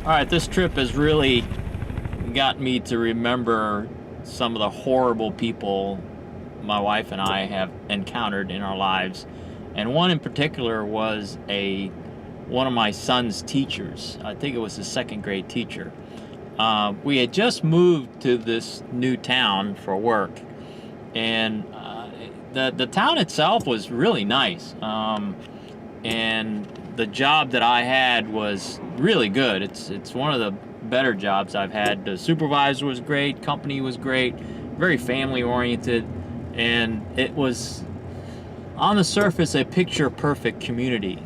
All right, this trip has really got me to remember some of the horrible people my wife and I have encountered in our lives. And one in particular was one of my son's teachers. I think it was his second grade teacher. We had just moved to this new town for work, and the town itself was really nice. And the job that I had was really good. It's one of the better jobs I've had. The supervisor was great, company was great, very family oriented, and it was on the surface a picture perfect community.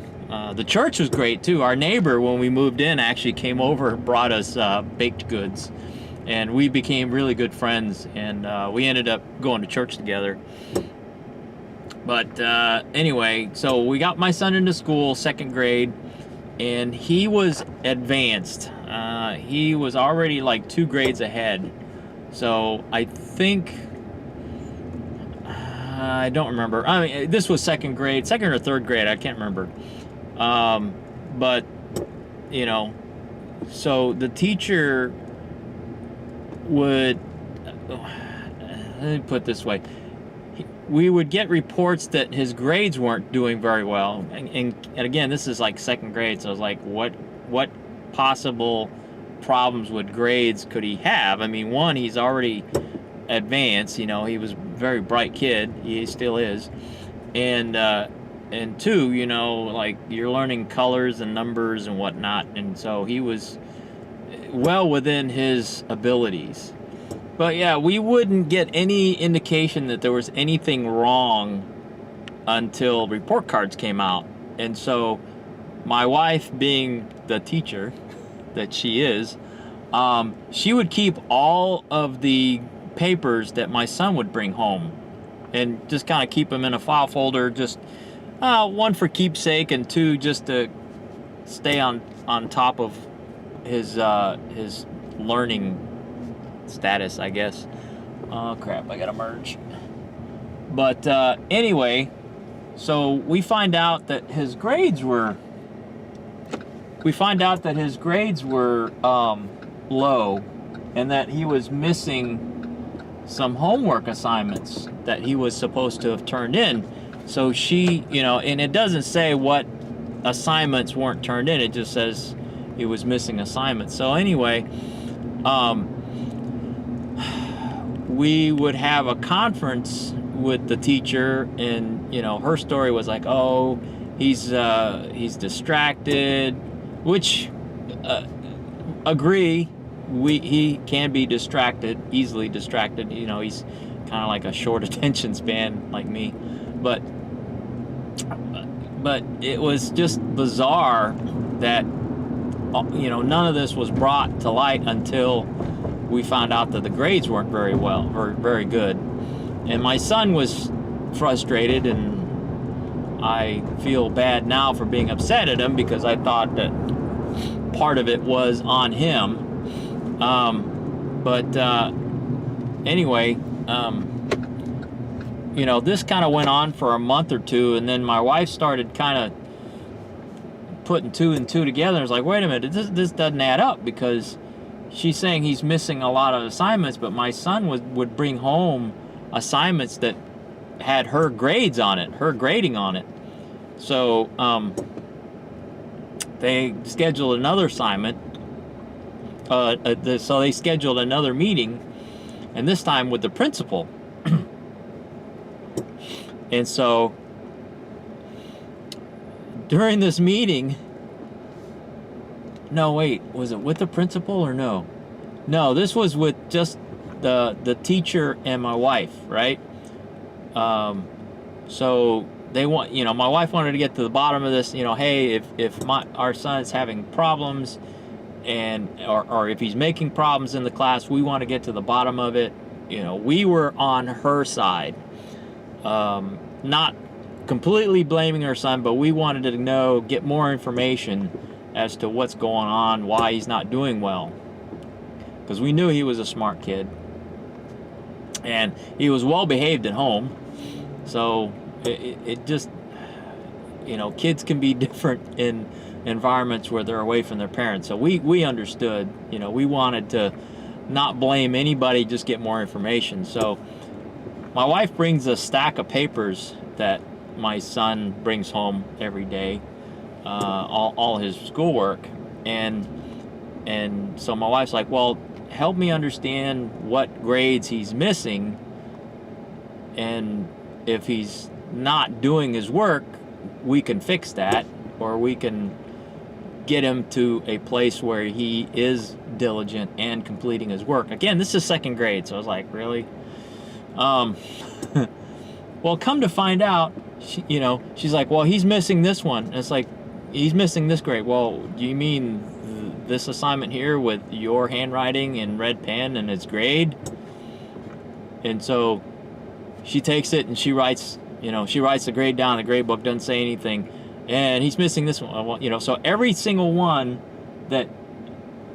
The church was great too. Our neighbor, when we moved in, actually came over and brought us baked goods, and we became really good friends, and we ended up going to church together. But anyway, so we got my son into school, second grade, and he was advanced. He was already like 2 grades ahead. So I think, I don't remember. I mean, this was second or third grade, I can't remember. But, you know, so the teacher would, let me put it this way. We would get reports that his grades weren't doing very well, and again, this is like second grade, so I was like, what possible problems with grades could he have? I mean, one, he's already advanced, you know, he was a very bright kid, he still is, and two, you know, like, you're learning colors and numbers and whatnot, and so he was well within his abilities. But yeah, we wouldn't get any indication that there was anything wrong until report cards came out. And so my wife, being the teacher that she is, she would keep all of the papers that my son would bring home and just kind of keep them in a file folder, just one for keepsake, and two, just to stay on top of his learning status, I guess. Oh crap, I gotta merge. But anyway, so we find out that his grades were low, and that he was missing some homework assignments that he was supposed to have turned in. So she, you know, and it doesn't say what assignments weren't turned in, it just says he was missing assignments. So anyway, we would have a conference with the teacher, and you know, her story was like, oh, he's distracted, which agree, he can be easily distracted, you know, he's kind of like a short attention span like me, but it was just bizarre that, you know, none of this was brought to light until we found out that the grades weren't very good. And my son was frustrated, and I feel bad now for being upset at him, because I thought that part of it was on him. Anyway, you know, this kind of went on for a month or two, and then my wife started kind of putting 2 and 2 together, and was like, wait a minute, this doesn't add up, because she's saying he's missing a lot of assignments, but my son would bring home assignments that had her grades on it, her grading on it. So they scheduled another assignment. So they scheduled another meeting, and this time with the principal. And so during this meeting, no, wait, was it with the principal or no? No, this was with just the teacher and my wife, right? So they want, you know, my wife wanted to get to the bottom of this, you know, hey, if our son's having problems, or if he's making problems in the class, we want to get to the bottom of it. You know, we were on her side, not completely blaming her son, but we wanted to know, get more information as to what's going on, why he's not doing well, because we knew he was a smart kid, and he was well behaved at home. So it just, kids can be different in environments where they're away from their parents. So we understood. We wanted to not blame anybody, just get more information. So my wife brings a stack of papers that my son brings home every day, all his schoolwork, and so my wife's like, well, help me understand what grades he's missing, and if he's not doing his work, we can fix that, or we can get him to a place where he is diligent and completing his work. Again, this is second grade, so I was like, really? Well, come to find out, she's like, well, he's missing this one. And it's like, he's missing this grade. Well, do you mean this assignment here with your handwriting in red pen and its grade? And so she takes it and she writes the grade down. The grade book doesn't say anything, and he's missing this one. So every single one that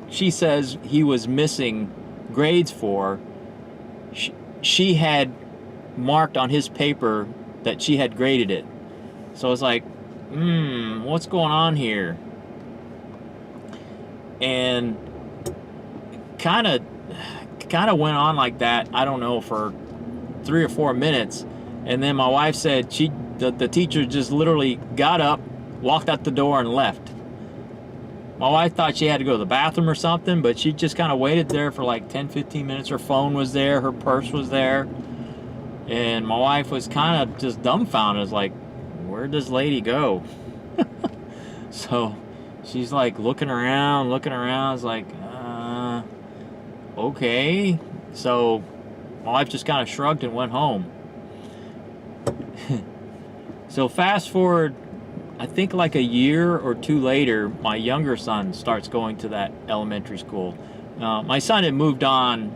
she says he was missing grades for, she had marked on his paper that she had graded it. So it's like, what's going on here? And kind of went on like that, I don't know, for 3 or 4 minutes. And then my wife said the teacher just literally got up, walked out the door, and left. My wife thought she had to go to the bathroom or something, but she just kind of waited there for like 10-15 minutes. Her phone was there, her purse was there, and my wife was kind of just dumbfounded. It's like, where'd this lady go? So she's like looking around. It's like, okay. So my wife just kind of shrugged and went home. So fast forward, I think like a year or two later, my younger son starts going to that elementary school. My son had moved on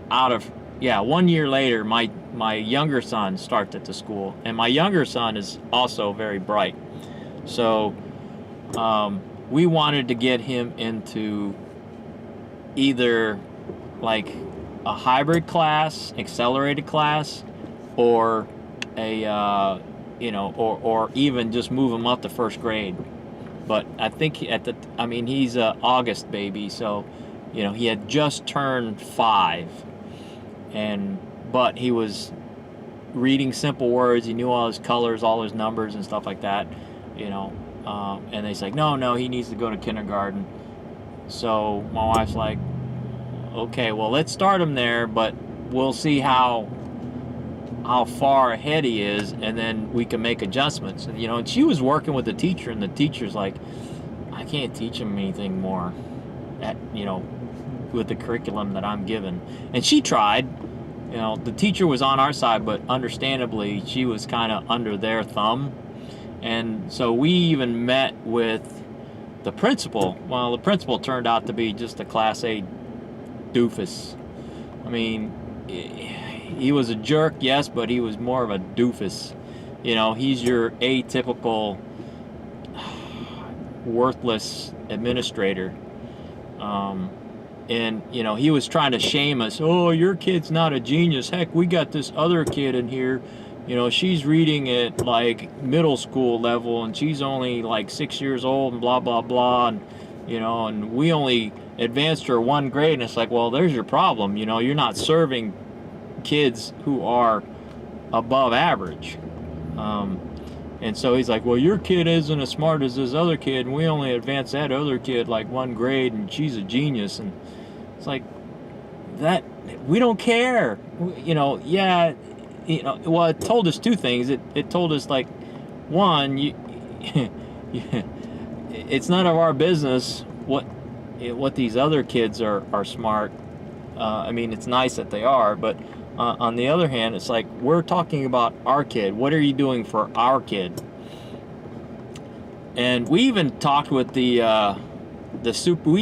1 year later, my younger son starts at the school. And my younger son is also very bright. So we wanted to get him into either like a hybrid class, accelerated class, or a or even just move him up to first grade. But I think he's a August baby, so he had just turned 5, but he was reading simple words. He knew all his colors, all his numbers and stuff like that, and they said, no, he needs to go to kindergarten. So my wife's like, okay, well, let's start him there, but we'll see how far ahead he is, and then we can make adjustments. And she was working with the teacher, and the teacher's like, I can't teach him anything more with the curriculum that I'm given. And she tried. The teacher was on our side, but understandably she was kind of under their thumb. And so we even met with the principal. Well, the principal turned out to be just a class A doofus. I mean, he was a jerk, yes, but he was more of a doofus. He's your atypical, worthless administrator. And he was trying to shame us. Oh, your kid's not a genius. Heck, we got this other kid in here. She's reading at like middle school level, and she's only like 6 years old, and blah blah blah. And and we only advanced her 1 grade. And it's like, well, there's your problem. You're not serving kids who are above average. And so he's like, well, your kid isn't as smart as this other kid, and we only advanced that other kid like 1 grade, and she's a genius. And it's like, that we don't care. Well, it told us 2 things. It told us, like, one, it's none of our business what these other kids are smart. It's nice that they are, but on the other hand, it's like, we're talking about our kid. What are you doing for our kid? And we even talked with we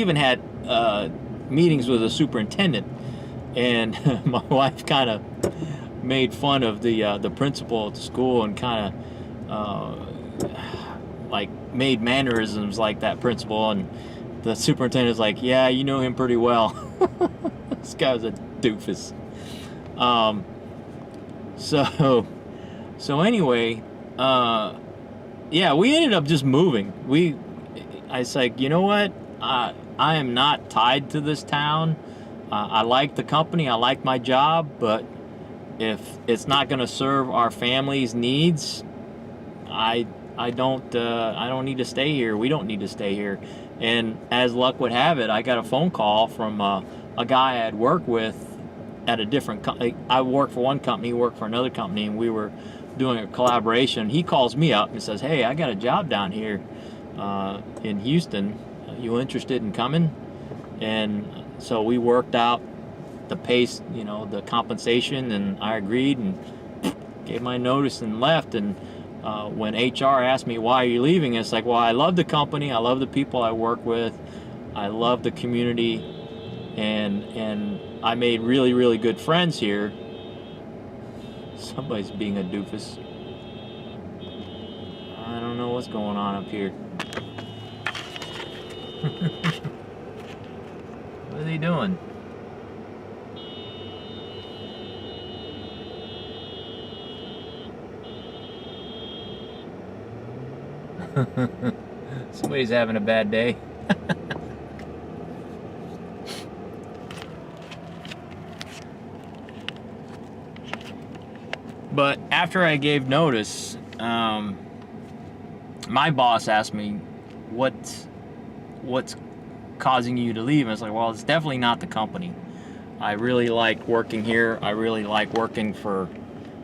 even had meetings with the superintendent, and my wife kind of made fun of the principal at the school, and kind of like made mannerisms like that principal. And the superintendent's like, yeah, you know him pretty well. This guy was a doofus. So anyway, yeah, we ended up just moving. I was like, you know what? I am not tied to this town. I like the company. I like my job, but if it's not going to serve our family's needs, I I don't need to stay here. We don't need to stay here. And as luck would have it, I got a phone call from a guy I had worked with at a different company. I worked for one company, he worked for another company, and we were doing a collaboration. He calls me up and says, "Hey, I got a job down here in Houston. You interested in coming?" And so we worked out the pace, you know, the compensation, and I agreed and gave my notice and left. And when HR asked me, "Why are you leaving?" It's like, well, I love the company, I love the people I work with, I love the community, and I made really, really good friends here. Somebody's being a doofus. I don't know what's going on up here. What is he doing? Somebody's having a bad day. But after I gave notice, my boss asked me, what's causing you to leave? And I was like, well, it's definitely not the company. I really like working here. I really like working for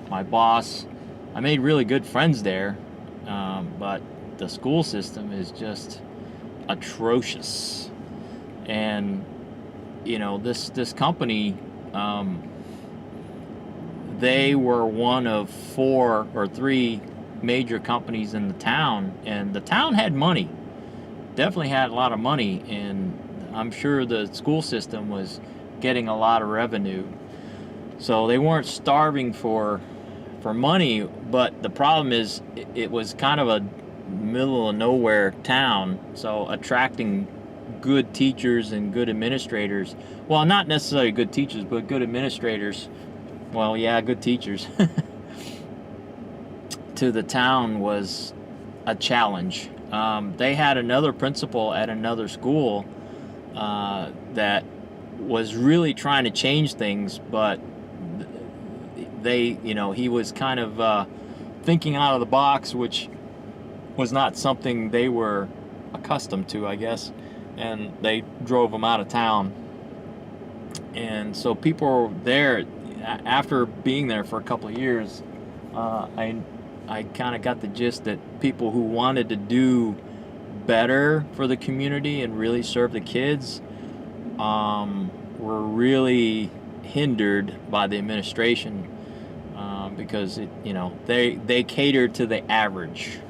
my boss. I made really good friends there, but the school system is just atrocious. And you know, this company, they were one of 4 or 3 major companies in the town, and the town had money, definitely had a lot of money, and I'm sure the school system was getting a lot of revenue, so they weren't starving for money. But the problem is it was kind of a middle of nowhere town, so attracting good teachers and good administrators, well, not necessarily good teachers, but good administrators, well, yeah, good teachers, to the town was a challenge. They had another principal at another school that was really trying to change things, but he was kind of thinking out of the box, which was not something they were accustomed to, I guess, and they drove him out of town. And so people there, after being there for a couple of years, I kind of got the gist that people who wanted to do better for the community and really serve the kids were really hindered by the administration, because they catered to the average.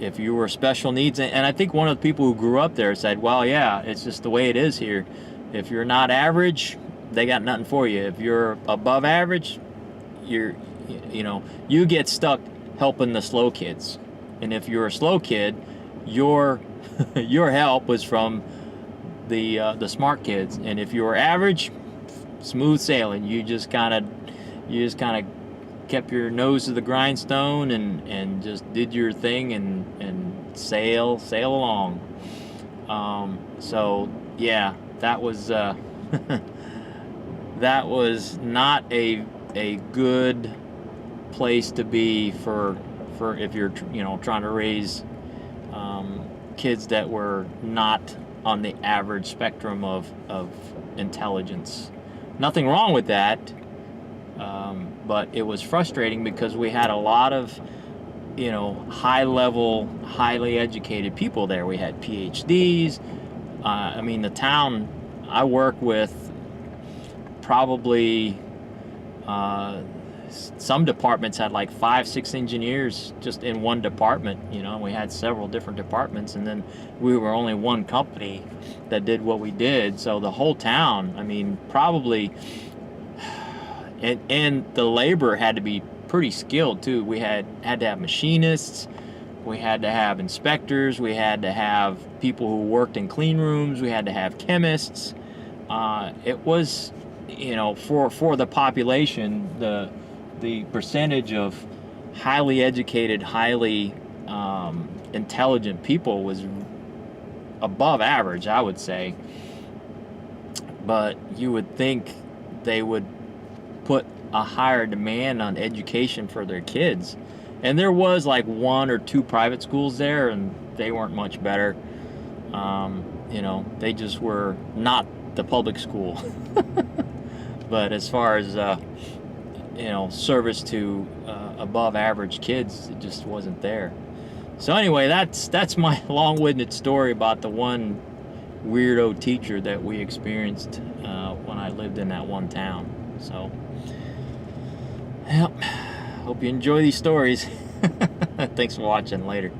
If you were special needs, and I think one of the people who grew up there said, well, yeah, it's just the way it is here. If you're not average, they got nothing for you. If you're above average, you get stuck helping the slow kids. And if you're a slow kid, your help was from the smart kids. And if you were average, smooth sailing. You just kind of kept your nose to the grindstone and just did your thing and sail along. So yeah, that was that was not a good place to be for if you're trying to raise kids that were not on the average spectrum of intelligence. Nothing wrong with that, but it was frustrating because we had a lot of high level, highly educated people there. We had PhDs. The town I work with, probably some departments had like 5-6 engineers just in one department. We had several different departments, and then we were only one company that did what we did. So the whole town, probably, and the labor had to be pretty skilled too. We had to have machinists, we had to have inspectors, we had to have people who worked in clean rooms, we had to have chemists. It was, for the population, the percentage of highly educated, highly intelligent people was above average, I would say. But you would think they would put a higher demand on education for their kids. And there was like 1 or 2 private schools there, and they weren't much better. You know, they just were not the public school. But as far as you know, service to above average kids, it just wasn't there. So anyway, that's my long-winded story about the one weirdo teacher that we experienced when I lived in that one town. So, yeah, hope you enjoy these stories. Thanks for watching. Later.